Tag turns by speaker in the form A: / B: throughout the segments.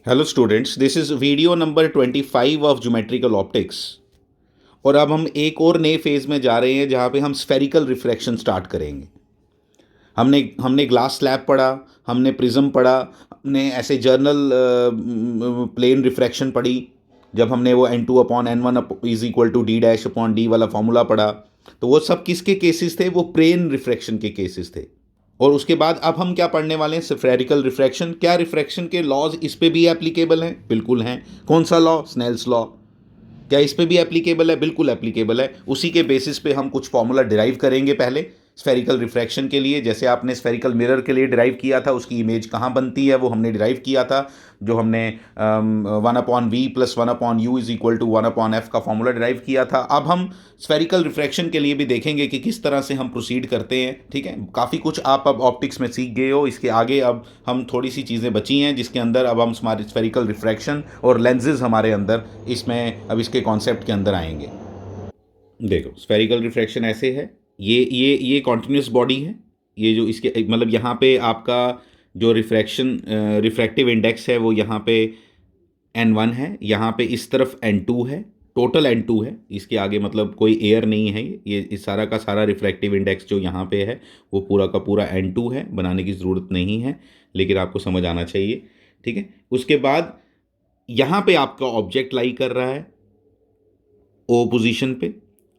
A: Hello students, this is video number 25 of geometrical optics. और अब हम एक और नए फेज़ में जा रहे हैं जहाँ पे हम स्फेरिकल रिफ्रैक्शन स्टार्ट करेंगे। हमने हमने ग्लास स्लैब पढ़ा, हमने प्रिज्म पढ़ा, हमने ऐसे जर्नल प्लेन रिफ्रैक्शन पढ़ी। जब हमने वो n2/n1 is equal to d' वाला फॉर्मूला पढ़ा, तो वो सब किसके केसेस थे? वो प्लेन रिफ्रैक्शन के केसेस थे। और उसके बाद अब हम क्या पढ़ने वाले हैं? Spherical refraction. क्या रिफ्रैक्शन के लॉज इस पे भी एप्लीकेबल हैं? बिल्कुल हैं। कौन सा लॉ? Snell's law. क्या इस पे भी एप्लीकेबल है? बिल्कुल एप्लीकेबल है। उसी के बेसिस पे हम कुछ फॉर्मूला डिराइव करेंगे पहले स्फेरिकल रिफ्रैक्शन के लिए। जैसे आपने स्फेरिकल मिरर के लिए डिराइव किया था, उसकी इमेज कहाँ बनती है वो हमने डिराइव किया था, जो हमने 1/v+1/u is equal to 1/f का फॉर्मूला डिराइव किया था। अब हम स्फेरिकल रिफ्रैक्शन के लिए भी देखेंगे कि किस तरह से हम प्रोसीड करते हैं। ठीक है, काफ़ी कुछ आप अब ऑप्टिक्स में सीख गए हो। इसके आगे अब हम थोड़ी सी चीज़ें बची हैं जिसके अंदर अब हम हमारे स्फेरिकल रिफ्रैक्शन और लेंसेज हमारे अंदर इसमें अब इसके कॉन्सेप्ट के अंदर आएंगे। देखो, स्फेरिकल रिफ्रैक्शन ऐसे है। ये कॉन्टिन्यूस बॉडी है। ये जो इसके मतलब यहाँ पे आपका जो रिफ्रैक्टिव इंडेक्स है वो यहाँ पे n1 है, यहाँ पे इस तरफ n2 है। टोटल n2 है, इसके आगे मतलब कोई एयर नहीं है। ये इस सारा का सारा रिफ्रैक्टिव इंडेक्स जो यहाँ पे है वो पूरा का पूरा n2 है। बनाने की ज़रूरत नहीं है, लेकिन आपको समझ आना चाहिए। ठीक है, उसके बाद यहाँ पे आपका ऑब्जेक्ट लाई कर रहा है ओ पोजीशन पे,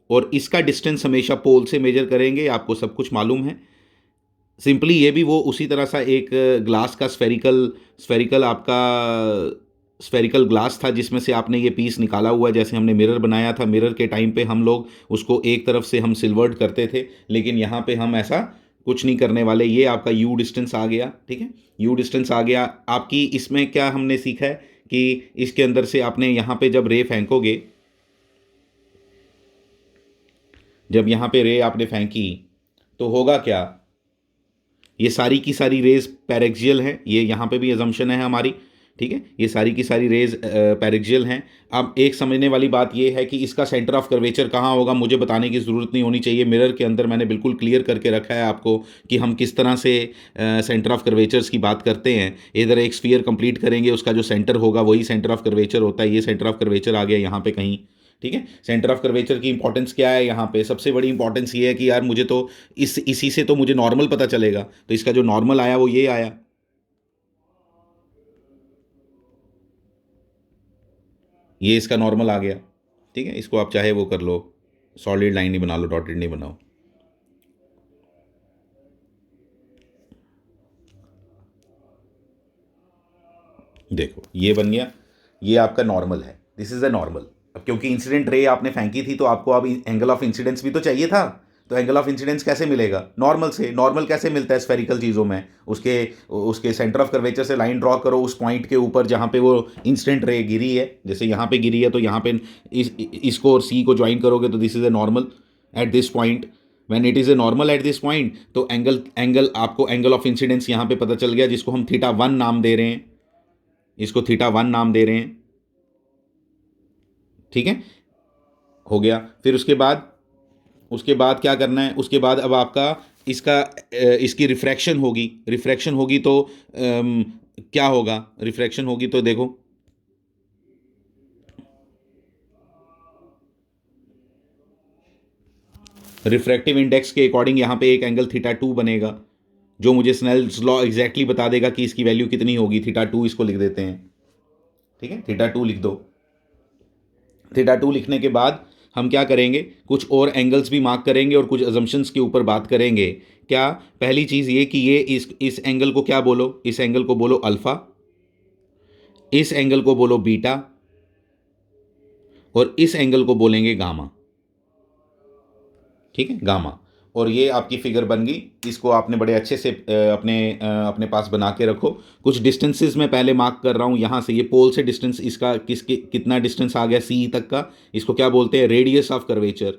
A: और इसका डिस्टेंस हमेशा पोल से मेजर करेंगे, आपको सब कुछ मालूम है। सिंपली ये भी वो उसी तरह सा एक ग्लास का स्फेरिकल स्फेरिकल आपका स्फेरिकल ग्लास था जिसमें से आपने ये पीस निकाला हुआ है। जैसे हमने मिरर बनाया था, मिरर के टाइम पे हम लोग उसको एक तरफ से हम सिल्वर्ड करते थे, लेकिन यहाँ पे हम ऐसा कुछ नहीं करने वाले। ये आपका यू डिस्टेंस आ गया। ठीक है, यू डिस्टेंस आ गया। आपकी इसमें क्या हमने सीखा है कि इसके अंदर से आपने यहाँ पे जब रे फेंकोगे, जब यहाँ पे रे आपने फेंकी तो होगा क्या? ये सारी की सारी रेज पैरेक्सियल हैं। ये यहाँ पे भी अजम्पशन है हमारी। ठीक है, ये सारी की सारी रेज पैरेक्सियल हैं। अब एक समझने वाली बात ये है कि इसका सेंटर ऑफ कर्वेचर कहाँ होगा मुझे बताने की ज़रूरत नहीं होनी चाहिए। मिरर के अंदर मैंने बिल्कुल क्लियर करके रखा है आपको कि हम किस तरह से सेंटर ऑफ कर्वेचर्स की बात करते हैं। इधर एक स्फीयर कंप्लीट करेंगे, उसका जो सेंटर होगा वही सेंटर ऑफ कर्वेचर होता है। ये सेंटर ऑफ कर्वेचर आ गया यहाँ पे कहीं। ठीक है, सेंटर ऑफ कर्वेचर की इंपॉर्टेंस क्या है यहाँ पे? सबसे बड़ी इंपॉर्टेंस ये है कि यार मुझे तो इसी से तो मुझे नॉर्मल पता चलेगा। तो इसका जो नॉर्मल आया वो ये आया। ये इसका नॉर्मल आ गया। ठीक है, इसको आप चाहे वो कर लो, सॉलिड लाइन ही बना लो, डॉटेड नहीं बनाओ। देखो ये बन गया, ये आपका नॉर्मल है। This is a normal. अब क्योंकि इंसिडेंट रे आपने फेंकी थी तो आपको अब एंगल ऑफ इंसिडेंस भी तो चाहिए था। तो एंगल ऑफ इंसिडेंस कैसे मिलेगा? नॉर्मल से। नॉर्मल कैसे मिलता है स्फेरिकल चीज़ों में? उसके उसके सेंटर ऑफ कर्वेचर से लाइन ड्रॉ करो उस पॉइंट के ऊपर जहाँ पे वो इंसिडेंट रे गिरी है। जैसे यहाँ पे गिरी है तो यहाँ पे इसको और सी को ज्वाइन करोगे तो this is a normal at this point. When it is a normal at this point तो एंगल आपको एंगल ऑफ इंसिडेंस यहाँ पे पता चल गया, जिसको हम θ1 नाम दे रहे हैं। इसको θ1 नाम दे रहे हैं। ठीक है, हो गया। फिर उसके बाद क्या करना है? उसके बाद अब आपका इसकी रिफ्रैक्शन होगी तो क्या होगा? रिफ्रैक्शन होगी तो देखो, रिफ्रैक्टिव इंडेक्स के अकॉर्डिंग यहाँ पे एक एंगल θ2 बनेगा, जो मुझे स्नेल्स लॉ एग्जैक्टली बता देगा कि इसकी वैल्यू कितनी होगी। θ2 इसको लिख देते हैं। ठीक है, θ2 लिख दो। θ2 लिखने के बाद हम क्या करेंगे? कुछ और एंगल्स भी मार्क करेंगे और कुछ अजम्पशंस के ऊपर बात करेंगे। क्या? पहली चीज़ ये कि ये इस एंगल को क्या बोलो? इस एंगल को बोलो अल्फ़ा, इस एंगल को बोलो बीटा, और इस एंगल को बोलेंगे गामा। ठीक है, गामा। और ये आपकी फिगर बन गई। इसको आपने बड़े अच्छे से अपने पास बना के रखो। कुछ डिस्टेंसेस मैं पहले मार्क कर रहा हूँ यहाँ से। ये पोल से डिस्टेंस इसका कितना डिस्टेंस आ गया सी तक का? इसको क्या बोलते हैं? Radius of curvature.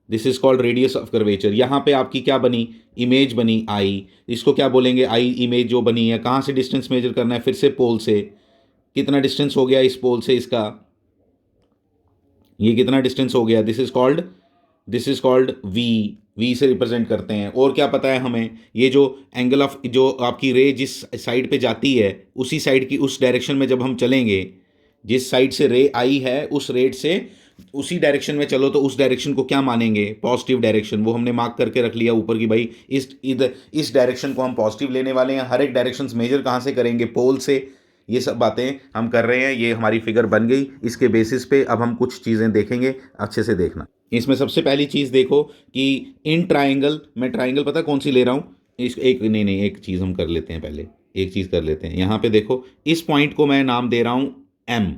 A: This is called radius of curvature. यहाँ पे आपकी क्या बनी? इमेज बनी आई। इसको क्या बोलेंगे? आई इमेज जो बनी है। कहाँ से डिस्टेंस मेजर करना है? फिर से पोल से। कितना डिस्टेंस हो गया इस पोल से? इसका ये कितना डिस्टेंस हो गया? This is called this is called V से रिप्रेजेंट करते हैं। और क्या पता है हमें, ये जो एंगल ऑफ जो आपकी रे जिस साइड पे जाती है उसी साइड की उस डायरेक्शन में जब हम चलेंगे, जिस साइड से रे आई है उस रेट से उसी डायरेक्शन में चलो, तो उस डायरेक्शन को क्या मानेंगे, पॉजिटिव डायरेक्शन। वो हमने मार्क करके रख लिया ऊपर की भाई इस डायरेक्शन को हम पॉजिटिव लेने वाले हैं। हर एक डायरेक्शन मेजर कहाँ से करेंगे, पोल से। ये सब बातें हम कर रहे हैं। ये हमारी फिगर बन गई। इसके बेसिस पे अब हम कुछ चीज़ें देखेंगे, अच्छे से देखना। इसमें सबसे पहली चीज़ देखो कि इन ट्राइंगल, मैं ट्राइंगल पता कौन सी ले रहा हूँ, इस एक नहीं एक चीज़ हम कर लेते हैं, पहले एक चीज़ कर लेते हैं। यहाँ पे देखो, इस पॉइंट को मैं नाम दे रहा हूँ एम।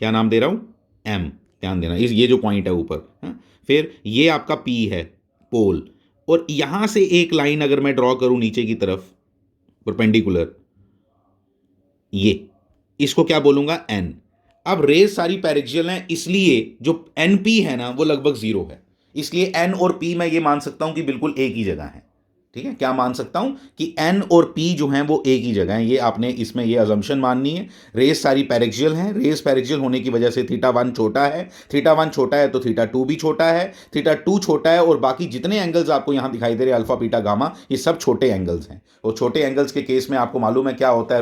A: क्या नाम दे रहा हूँ, एम। ध्यान देना, इस ये जो पॉइंट है ऊपर, हाँ? फिर ये आपका पी है, पोल। और यहाँ से एक लाइन अगर मैं ड्रॉ करूँ नीचे की तरफ परपेंडिकुलर, ये इसको क्या बोलूंगा, एन। अब रेज सारी पैरेक्सियल हैं, इसलिए जो एन पी है ना वो लगभग जीरो है। इसलिए एन और पी मैं ये मान सकता हूं कि बिल्कुल एक ही जगह है। ठीक है, क्या मान सकता हूं कि एन और पी जो हैं वो एक ही जगह है। ये आपने इसमें ये अजम्पशन माननी है। रेज सारी पैरेक्सियल हैं, रेज पैरेक्सियल होने की वजह से थीटा वन छोटा है। थीटा वन छोटा है तो थीटा टू भी छोटा है। थीटा टू छोटा है और बाकी जितने एंगल्स आपको यहां दिखाई दे रहे हैं, अल्फा बीटा गामा, ये सब छोटे एंगल्स हैं। और छोटे एंगल्स के केस में आपको मालूम है क्या होता है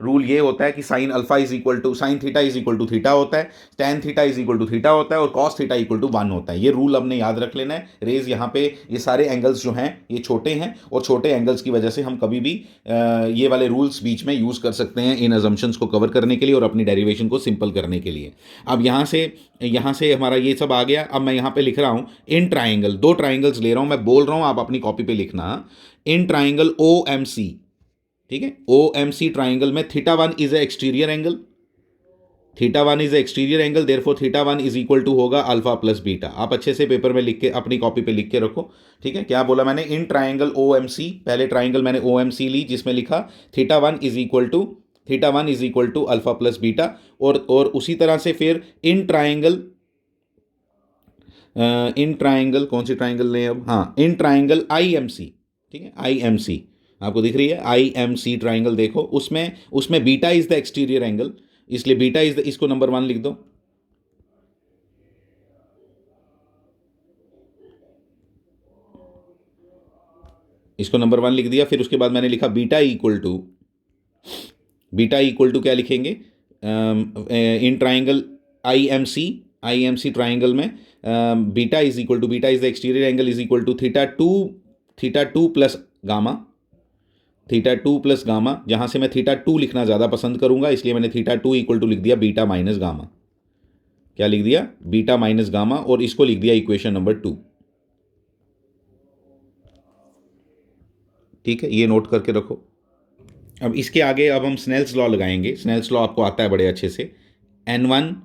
A: रूल ये होता है कि sine alpha is equal to sine theta is equal to theta होता है, tan theta is equal to theta होता है और cos theta equal to one होता है। ये रूल हमने याद रख लेना है। रेज यहाँ पे ये सारे एंगल्स जो हैं ये छोटे हैं, और छोटे एंगल्स की वजह से हम कभी भी ये वाले रूल्स बीच में यूज़ कर सकते हैं इन अजम्पशंस को कवर करने के लिए और अपनी डेरिवेशन को सिंपल करने के लिए। अब यहाँ से हमारा ये सब आ गया। अब मैं यहाँ पे लिख रहा हूँ इन ट्राइंगल, दो ट्राइंगल्स ले रहा हूँ, मैं बोल रहा हूँ, आप अपनी कॉपी पे लिखना। In triangle O M C, ठीक है, ओ एम सी ट्राइंगल में theta one is a exterior angle, theta one is a exterior angle, therefore theta one is equal to होगा अल्फा प्लस बीटा। आप अच्छे से paper में लिख के अपनी कॉपी पे लिख के रखो। ठीक है, क्या बोला मैंने, इन ट्राइंगल ओ एम सी, पहले ट्राइंगल मैंने ओ एम सी ली जिसमें लिखा theta one is equal to alpha plus beta. और उसी तरह से फिर इन ट्राइंगल कौन सी ट्राइंगल लें अब, हाँ, इन ट्राइंगल आई एम सी। ठीक है, आई एम सी आपको दिख रही है, आई एम सी ट्राइंगल देखो, उसमें beta is the exterior angle, इसलिए बीटा इज द, इसको नंबर वन लिख दो। इसको नंबर वन लिख दिया। फिर उसके बाद मैंने लिखा बीटा इक्वल टू क्या लिखेंगे, in triangle I M C triangle में beta is the exterior angle is equal to theta two plus gamma, जहाँ से मैं थीटा टू लिखना ज़्यादा पसंद करूँगा, इसलिए मैंने थीटा टू इक्वल टू लिख दिया बीटा माइनस गामा। क्या लिख दिया, बीटा माइनस गामा, और इसको लिख दिया इक्वेशन नंबर 2। ठीक है, ये नोट करके रखो। अब इसके आगे अब हम स्नेल्स लॉ लगाएंगे। स्नेल्स लॉ आपको आता है बड़े अच्छे से। N one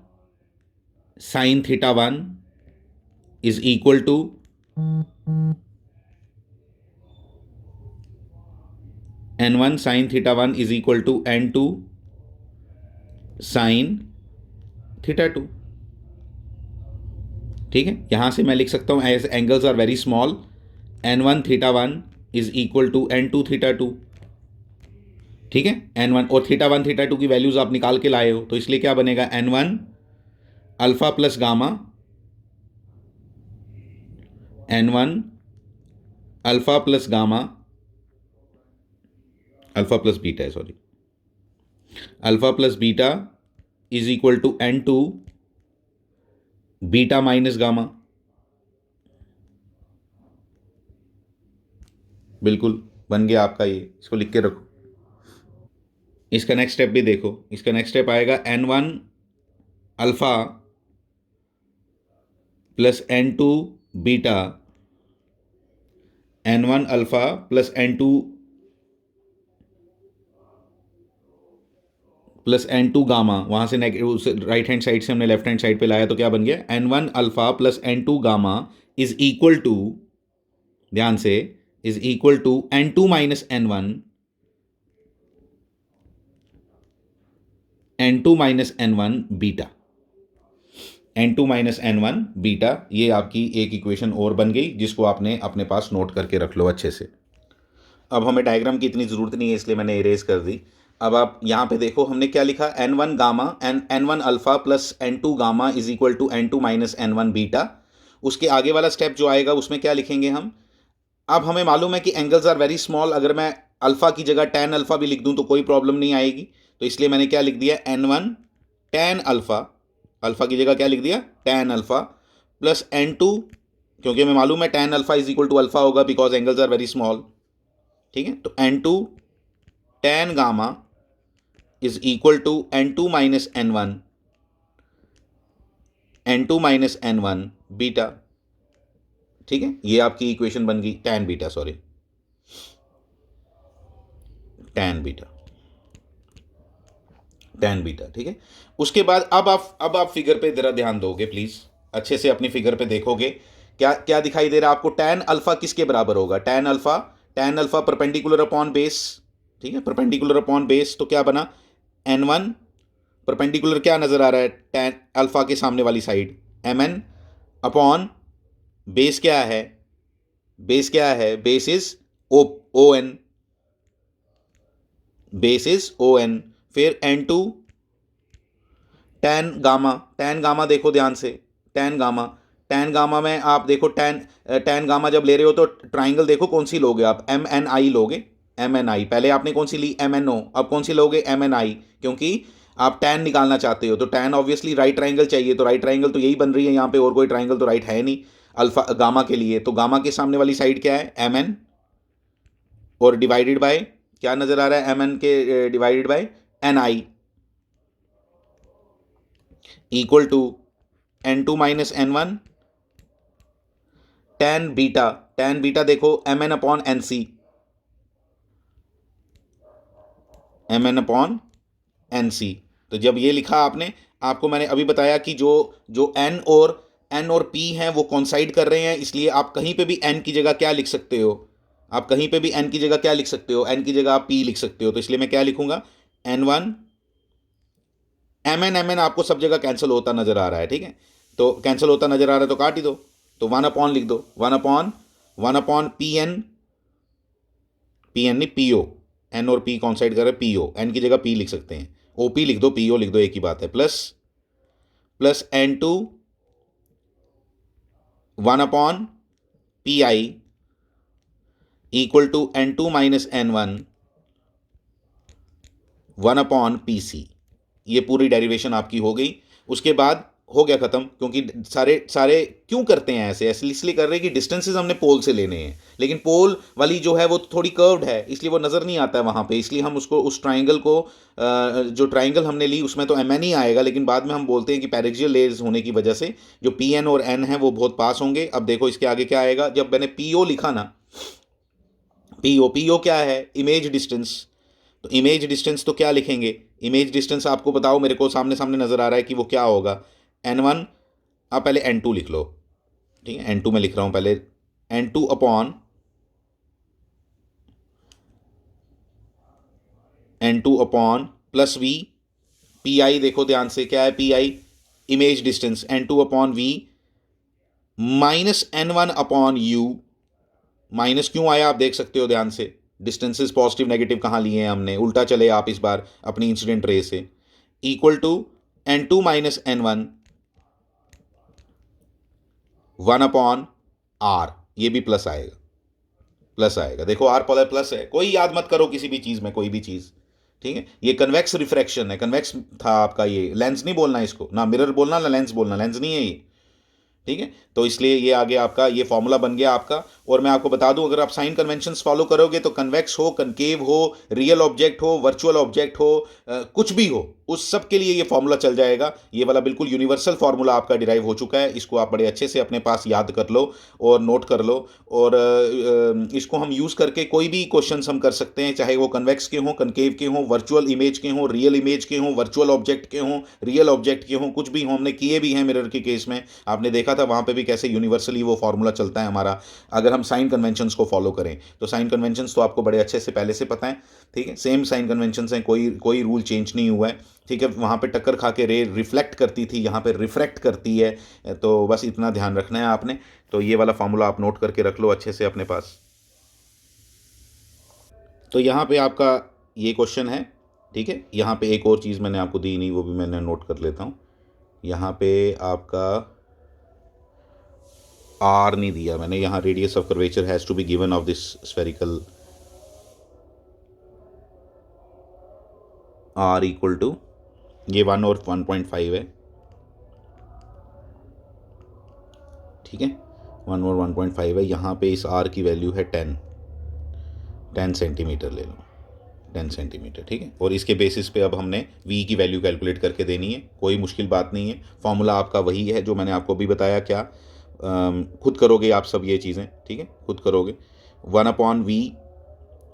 A: sine theta one is equal to n1 sine theta one is equal to n2 sine theta two. ठीक है, यहां से मैं लिख सकता हूं as angles are very small, n1 theta one is equal to n2 theta two. ठीक है, n1 और थीटा वन थीटा टू की वैल्यूज आप निकाल के लाए हो, तो इसलिए क्या बनेगा, n1 alpha plus gamma, n1 alpha plus gamma, alpha plus beta है, sorry, alpha plus beta is equal to n2 beta minus gamma. बिल्कुल बन गया आपका ये, इसको लिख के रखो। इसका नेक्स्ट स्टेप भी देखो। इसका नेक्स्ट स्टेप आएगा n1 alpha plus n2 beta, n1 alpha plus n2 gamma, वहां से राइट हैंड साइड से हमने लेफ्ट हैंड साइड पे लाया, तो क्या बन गया, n1 alpha plus n2 gamma is equal to, ध्यान से, is equal to n2 minus n1 beta, n2 minus n1 beta. ये आपकी एक इक्वेशन और बन गई जिसको आपने अपने पास नोट करके रख लो अच्छे से। अब हमें डायग्राम की इतनी ज़रूरत नहीं है, इसलिए मैंने इरेज कर दी। अब आप यहाँ पे देखो हमने क्या लिखा, n1 gamma n1 alpha plus n2 gamma is equal to n2 minus n1 beta. उसके आगे वाला स्टेप जो आएगा उसमें क्या लिखेंगे हम? अब हमें मालूम है कि एंगल्स आर वेरी स्मॉल, अगर मैं अल्फ़ा की जगह tan अल्फ़ा भी लिख दूं तो कोई प्रॉब्लम नहीं आएगी, तो इसलिए मैंने क्या लिख दिया, n1 tan अल्फ़ा, अल्फ़ा की जगह क्या लिख दिया, tan अल्फ़ा, प्लस n2, क्योंकि हमें मालूम है tan alpha is equal to alpha होगा because angles are very small, ठीक है, तो n2 tan gamma is equal to n2 minus n1, n2 minus n1 beta, ठीक है, ये आपकी इक्वेशन बन गई, tan beta, sorry tan beta, tan beta, ठीक है। उसके बाद अब आप फिगर पे जरा ध्यान दोगे प्लीज, अच्छे से अपनी फिगर पे देखोगे, क्या क्या दिखाई दे रहा है आपको? tan अल्फा किसके बराबर होगा? tan alpha perpendicular upon base, ठीक है, परपेंडिकुलर अपॉन बेस, तो क्या बना, n1 परपेंडिकुलर क्या नजर आ रहा है tan अल्फा के सामने वाली साइड, mn अपॉन बेस क्या है, base is O N, base is O N, फिर n2 tan गामा देखो ध्यान से, tan गामा में आप देखो, tan गामा जब ले रहे हो तो ट्राइंगल देखो कौन सी लोगे आप, एम एन आई लोगे, एम एन आई, पहले आपने कौन सी ली, एम एन ओ, अब कौन सी लोगे, एम एन आई, क्योंकि आप tan निकालना चाहते हो, तो tan ऑब्वियसली राइट ट्राइंगल चाहिए, तो राइट ट्राइंगल तो यही बन रही है यहाँ पे, और कोई ट्राइंगल तो राइट है नहीं अल्फा गामा के लिए, तो गामा के सामने वाली साइड क्या है, एम एन, और डिवाइडेड बाय क्या नजर आ रहा है, एम एन के divided by N I, equal to n2 minus n1 tan beta देखो mn upon N C, mn upon N C, तो जब ये लिखा आपने, आपको मैंने अभी बताया कि जो जो n और p हैं वो कॉन्साइड कर रहे हैं, इसलिए आप कहीं पे भी n की जगह क्या लिख सकते हो, आप कहीं पे भी n की जगह क्या लिख सकते हो, n की जगह आप p लिख सकते हो, तो इसलिए मैं क्या लिखूंगा, n1 mn आपको सब जगह कैंसिल होता नजर आ रहा है, ठीक है, तो कैंसिल होता नजर आ रहा है तो काट ही दो, तो वन अपॉन लिख दो, वन अपॉन पी एन नहीं पी ओ, एन और पी कौन साइड कर रहे हैं, पी ओ, एन की जगह पी लिख सकते हैं, ओ पी लिख दो, पी ओ लिख दो, एक ही बात है, plus n2 one upon P I equal to n2 minus n1 one upon P C, ये पूरी डेरिवेशन आपकी हो गई। उसके बाद हो गया खत्म, क्योंकि सारे सारे क्यों करते हैं ऐसे, इसलिए कर रहे हैं कि डिस्टेंसेस हमने पोल से लेने हैं, लेकिन पोल वाली जो है वो थोड़ी कर्व्ड है, इसलिए वो नज़र नहीं आता है वहाँ पे, इसलिए हम उसको उस ट्राइंगल को जो ट्राइंगल हमने ली उसमें तो एम एन ही आएगा, लेकिन बाद में हम बोलते हैं कि पैरेक्सियल लेयर्स होने की वजह से जो पी एन और एन है वो बहुत पास होंगे। अब देखो इसके आगे क्या आएगा, जब मैंने पी ओ लिखा ना, पी ओ क्या है, इमेज डिस्टेंस, तो इमेज डिस्टेंस तो क्या लिखेंगे, इमेज डिस्टेंस आपको बताओ, मेरे को सामने सामने नज़र आ रहा है कि वो क्या होगा, n1, आप पहले n2 लिख लो, ठीक है, n2 में लिख रहा हूं पहले, n2 upon plus v, P I देखो ध्यान से क्या है, P I image distance, n2 upon v minus n1 upon u, minus क्यों आया आप देख सकते हो ध्यान से, डिस्टेंसेस पॉजिटिव नेगेटिव कहाँ लिए हैं हमने, उल्टा चले आप इस बार अपनी इंसिडेंट रे से, equal to n2 minus n1 one upon R, ये भी प्लस आएगा, देखो आर प्लस है, कोई याद मत करो किसी भी चीज़ में, कोई भी चीज़, ठीक है, ये कन्वेक्स रिफ्रैक्शन है, कन्वेक्स था आपका, ये लेंस नहीं बोलना इसको, ना मिरर बोलना ना लेंस बोलना, लेंस नहीं है ये, ठीक है, तो इसलिए ये आगे आपका ये फॉर्मूला बन गया आपका। और मैं आपको बता दूं, अगर आप साइन कन्वेंशंस फॉलो करोगे तो कन्वेक्स हो, कनकेव हो, रियल ऑब्जेक्ट हो, वर्चुअल ऑब्जेक्ट हो, कुछ भी हो, उस सब के लिए ये फॉर्मूला चल जाएगा, ये वाला बिल्कुल यूनिवर्सल फॉर्मूला आपका डिराइव हो चुका है, इसको आप बड़े अच्छे से अपने पास याद कर लो और नोट कर लो, और इसको हम यूज़ करके कोई भी क्वेश्चंस हम कर सकते हैं, चाहे वो कन्वेक्स के हों, कनकेव के हों, वर्चुअल इमेज के हों, रियल इमेज के हों, वर्चुअल ऑब्जेक्ट के हों, रियल ऑब्जेक्ट के हों, कुछ भी हों, हमने किए भी हैं मिरर के केस में, आपने देखा था वहाँ पे भी कैसे यूनिवर्सली वो फार्मूला चलता है हमारा, अगर हम साइन कन्वेंशंस को फॉलो करें, तो साइन कन्वेंशंस तो आपको बड़े अच्छे से पहले से पता है, ठीक है, सेम साइन कन्वेंशंस हैं, कोई रूल चेंज नहीं हुआ है, ठीक है, वहाँ पे टक्कर खा के रे रिफ्लेक्ट करती थी, यहाँ पे रिफ्रैक्ट करती है, तो बस इतना ध्यान रखना है आपने, तो ये वाला फार्मूला आप नोट करके रख लो अच्छे से अपने पास। तो यहाँ पे आपका ये क्वेश्चन है, ठीक है, यहाँ पे एक और चीज़ मैंने आपको दी नहीं, वो भी मैंने नोट कर लेता हूँ, यहाँ पे आपका आर नहीं दिया मैंने यहाँ, radius of curvature has to be given of this spherical R equal to, ये 1 और 1.5 है, ठीक है, 1 और 1.5 है। यहाँ पे इस आर की वैल्यू है 10 सेंटीमीटर ले लो, 10 सेंटीमीटर, ठीक है। और इसके बेसिस पे अब हमने v की वैल्यू कैलकुलेट करके देनी है, कोई मुश्किल बात नहीं है। फॉर्मूला आपका वही है जो मैंने आपको अभी बताया, क्या खुद करोगे आप सब ये चीज़ें, ठीक है, खुद करोगे। 1/v,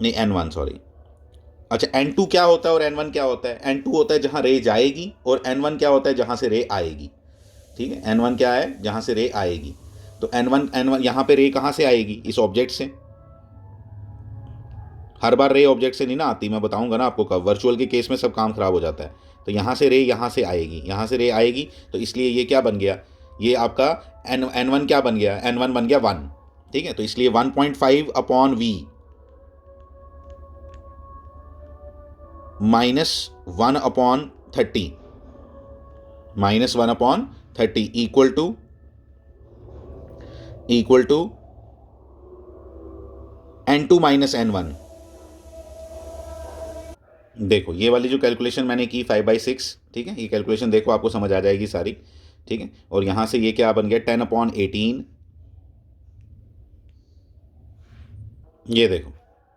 A: नहीं n1 सॉरी, अच्छा n2 क्या होता है और n1 क्या होता है? n2 होता है जहाँ रे जाएगी, और n1 क्या होता है जहाँ से रे आएगी, ठीक है। n1 क्या है? जहाँ से रे आएगी। तो n1 यहाँ पे रे कहाँ से आएगी? इस ऑब्जेक्ट से। हर बार रे ऑब्जेक्ट से नहीं ना आती, मैं बताऊंगा ना आपको कब। वर्चुअल के केस में सब काम खराब हो जाता है। तो यहाँ से रे यहाँ से आएगी, यहाँ से रे आएगी, तो इसलिए ये क्या बन गया? ये आपका n1 क्या बन गया? n1 बन गया 1, ठीक है। तो इसलिए 1.5/v -1/30 -1/30 equal to n2 -n1। देखो ये वाली जो कैलकुलेशन मैंने की 5/6, ठीक है, ये कैलकुलेशन देखो आपको समझ आ जाएगी सारी, ठीक है। और यहाँ से ये क्या बन गया? 10/18। ये देखो,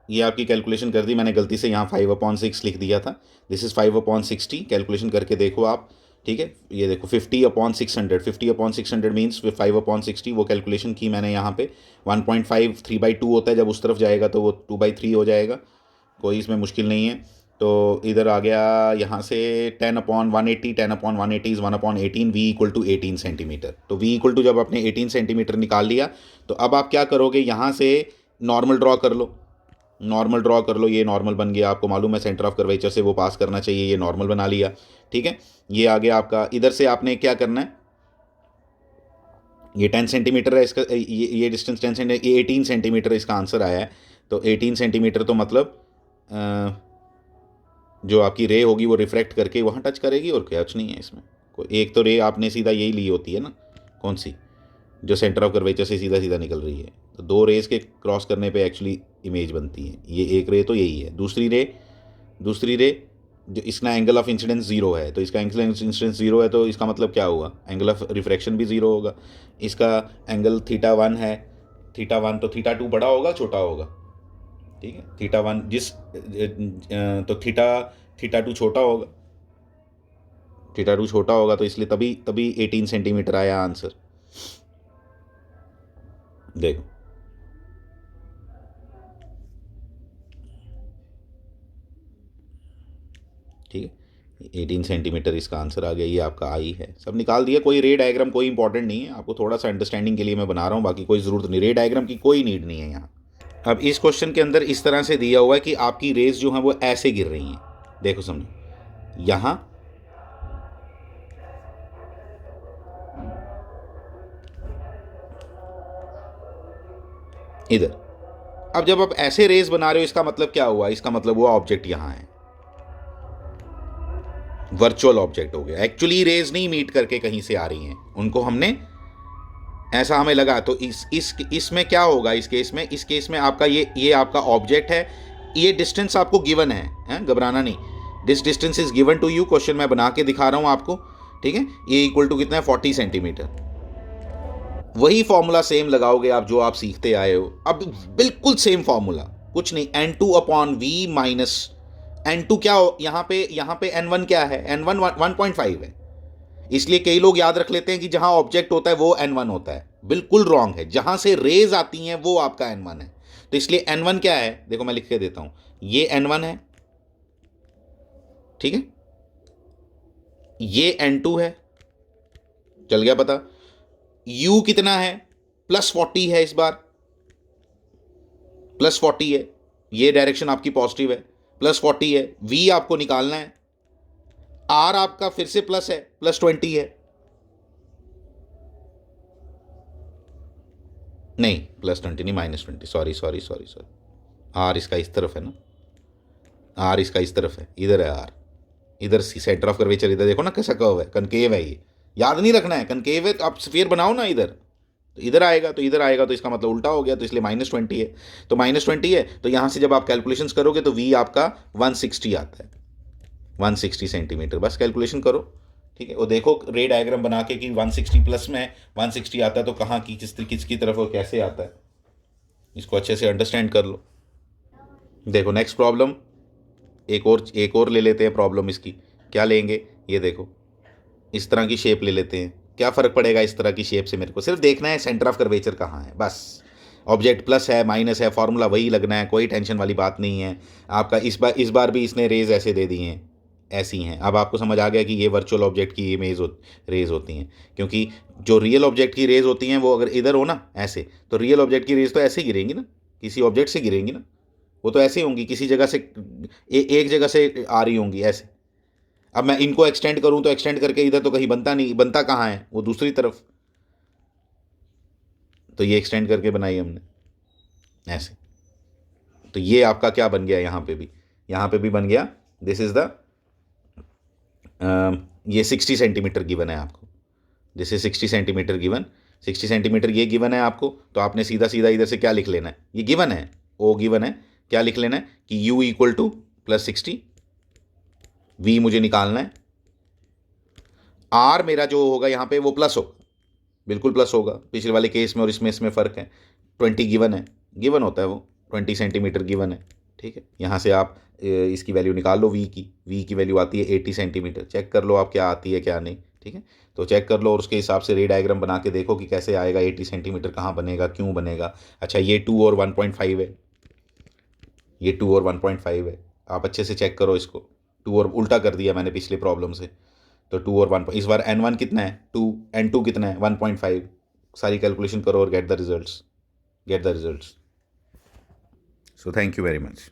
A: ये आपकी कैलकुलेशन कर दी मैंने, गलती से यहाँ 5/6 लिख दिया था। दिस इज़ 5/60, कैलकुलेशन करके देखो आप, ठीक है। ये देखो 50/600, 50/600 मीन्स 5/60, वो कैलकुलेशन की मैंने यहाँ पे। 1.5 3/2 होता है, जब उस तरफ जाएगा तो वो 2/3 हो जाएगा, कोई इसमें मुश्किल नहीं है। तो इधर आ गया यहाँ से 10/180, 10/180 is 1/18, v equal to 18 centimetre. तो v इक्वल टू जब आपने 18 सेंटीमीटर निकाल लिया, तो अब आप क्या करोगे? यहाँ से नॉर्मल ड्रॉ कर लो, नॉर्मल ड्रॉ कर लो। ये नॉर्मल बन गया, आपको मालूम है सेंटर ऑफ कर्वेचर से वो पास करना चाहिए, ये नॉर्मल बना लिया, ठीक है। ये आ गया आपका। इधर से आपने क्या करना है? ये 10 सेंटीमीटर है इसका, ये डिस्टेंस 10 सेंटीमीटर, ये 18 सेंटीमीटर इसका आंसर आया है। तो 18 सेंटीमीटर तो मतलब जो आपकी रे होगी वो रिफ्रैक्ट करके वहाँ टच करेगी, और कुछ नहीं है इसमें। कोई एक तो रे आपने सीधा यही ली होती है ना, कौन सी, जो सेंटर ऑफ कर्वेचर से सीधा सीधा निकल रही है। तो दो रेस के क्रॉस करने पे एक्चुअली इमेज बनती है। ये एक रे तो यही है। दूसरी रे जो इसका एंगल ऑफ इंसिडेंस 0 है, तो इसका एंगल ऑफ इंसिडेंस 0 है, तो इसका मतलब क्या हुआ? एंगल ऑफ रिफ्रैक्शन भी 0 होगा। इसका एंगल θ1 है, θ1 तो θ2 बड़ा होगा छोटा होगा, ठीक है। θ1 तो θ2 छोटा होगा, θ2 छोटा होगा, तो इसलिए तभी 18 सेंटीमीटर आया आंसर। देखो ठीक है, 18 सेंटीमीटर इसका आंसर आ गया। ये आपका आई है, सब निकाल दिया। कोई रे डायग्राम कोई इंपॉर्टेंट नहीं है, आपको थोड़ा सा अंडरस्टैंडिंग के लिए मैं बना रहा हूँ, बाकी कोई ज़रूरत नहीं, रे डायग्राम की कोई नीड नहीं है यहाँ। अब इस क्वेश्चन के अंदर इस तरह से दिया हुआ है कि आपकी रेज जो है वो ऐसे गिर रही हैं। देखो समझो, यहाँ इधर। अब जब आप ऐसे रेज बना रहे हो, इसका मतलब क्या हुआ? इसका मतलब वो ऑब्जेक्ट यहाँ है, वर्चुअल ऑब्जेक्ट हो गया। एक्चुअली रेज नहीं मीट करके कहीं से आ रही हैं, उनको हमने ऐसा हमें लगा। तो इसमें क्या होगा? इस केस में आपका ये आपका ऑब्जेक्ट है, ये डिस्टेंस आपको गिवन है, घबराना नहीं। This distance is given to you, question मैं बना के दिखा रहा हूँ आपको, ठीक है। ये इक्वल टू कितना है? 40 सेंटीमीटर। वही फॉर्मूला सेम लगाओगे आप जो आप सीखते आए हो। अब बिल्कुल सेम फॉर्मूला, कुछ नहीं। n2/v माइनस n2 क्या हो? यहाँ पे n1 क्या है? n1 1.5 है। इसलिए कई लोग याद रख लेते हैं कि जहां ऑब्जेक्ट होता है वो n1 होता है। बिल्कुल रॉन्ग है, जहां से रेज आती हैं वो आपका n1 है। तो इसलिए n1 क्या है? देखो मैं लिख के देता हूं, ये n1 है, ठीक है, ये n2 है, चल गया पता। u कितना है? +40 है, इस बार +40 है, ये डायरेक्शन आपकी पॉजिटिव है, +40 है। v आपको निकालना है, r आपका फिर से प्लस है, +20 है, नहीं +20 नहीं, -20, सॉरी। r इसका इस तरफ है ना, r इसका इस तरफ है, इधर है r, इधर सेंटर ऑफ कर्वेचर इधर देखो ना कैसा कर्व है, कनकेव है ये, याद नहीं रखना है, कनकेव है तो आप स्फीयर बनाओ ना इधर। तो इधर आएगा, तो इधर आएगा, तो इसका मतलब उल्टा हो गया, तो इसलिए -20 है। तो -20 है, तो यहाँ से जब आप कैलकुलेशंस करोगे तो v आपका 160 आता है, 160 सेंटीमीटर। बस कैलकुलेशन करो, ठीक है। और देखो रे डायग्राम बना के कि 160 प्लस में 160 आता है तो कहाँ की किसकी तरफ और कैसे आता है, इसको अच्छे से अंडरस्टैंड कर लो। देखो नेक्स्ट प्रॉब्लम, एक और ले लेते हैं प्रॉब्लम इसकी। क्या लेंगे, ये देखो इस तरह की शेप ले लेते हैं। क्या फ़र्क पड़ेगा इस तरह की शेप से, मेरे को सिर्फ देखना है सेंटर ऑफ कर्वेचर कहाँ है, बस। ऑब्जेक्ट प्लस है माइनस है, फॉर्मूला वही लगना है, कोई टेंशन वाली बात नहीं है आपका। इस बार भी इसने रेज ऐसे दे दी हैं, ऐसी हैं। अब आपको समझ आ गया कि ये वर्चुअल ऑब्जेक्ट की रेज होती हैं, क्योंकि जो रियल ऑब्जेक्ट की रेज होती हैं वो अगर इधर हो ना ऐसे, तो रियल ऑब्जेक्ट की रेज तो ऐसे गिरेंगी ना, किसी ऑब्जेक्ट से गिरेंगी ना, वो तो ऐसे होंगी, किसी जगह से एक जगह से आ रही होंगी ऐसे। अब मैं इनको एक्सटेंड करूं तो एक्सटेंड करके इधर तो कहीं बनता नहीं, बनता कहाँ है, वो दूसरी तरफ। तो ये एक्सटेंड करके बनाई हमने ऐसे। तो ये आपका क्या बन गया, यहाँ पे भी बन गया। दिस इज द ये 60 सेंटीमीटर गिवन है आपको, this is 60 centimetre given, 60 centimetre ये गिवन है आपको। तो आपने सीधा सीधा इधर से क्या लिख लेना है, ये गिवन है, ओ गिवन है, क्या लिख लेना है कि u इक्वल टू +60, v मुझे निकालना है, r मेरा जो होगा यहाँ पे वो प्लस होगा, बिल्कुल प्लस होगा। पिछले वाले केस में और इसमें फ़र्क है। 20 गिवन है, गिवन होता है वो, 20 सेंटीमीटर गिवन है, ठीक है। यहाँ से आप इसकी वैल्यू निकाल लो, वी की वैल्यू आती है 80 सेंटीमीटर। चेक कर लो आप क्या आती है क्या नहीं, ठीक है। तो चेक कर लो और उसके हिसाब से रे डायग्राम बना के देखो कि कैसे आएगा, 80 सेंटीमीटर कहाँ बनेगा, क्यों बनेगा। अच्छा ये 2 और 1.5 है, ये 2 और 1.5 है, आप अच्छे से चेक करो इसको। 2 और उल्टा कर दिया मैंने पिछले प्रॉब्लम से, तो 2 और 1, इस बार n1 कितना है 2, n2 कितना है 1.5। सारी कैलकुलेशन करो और get the results. So thank you very much.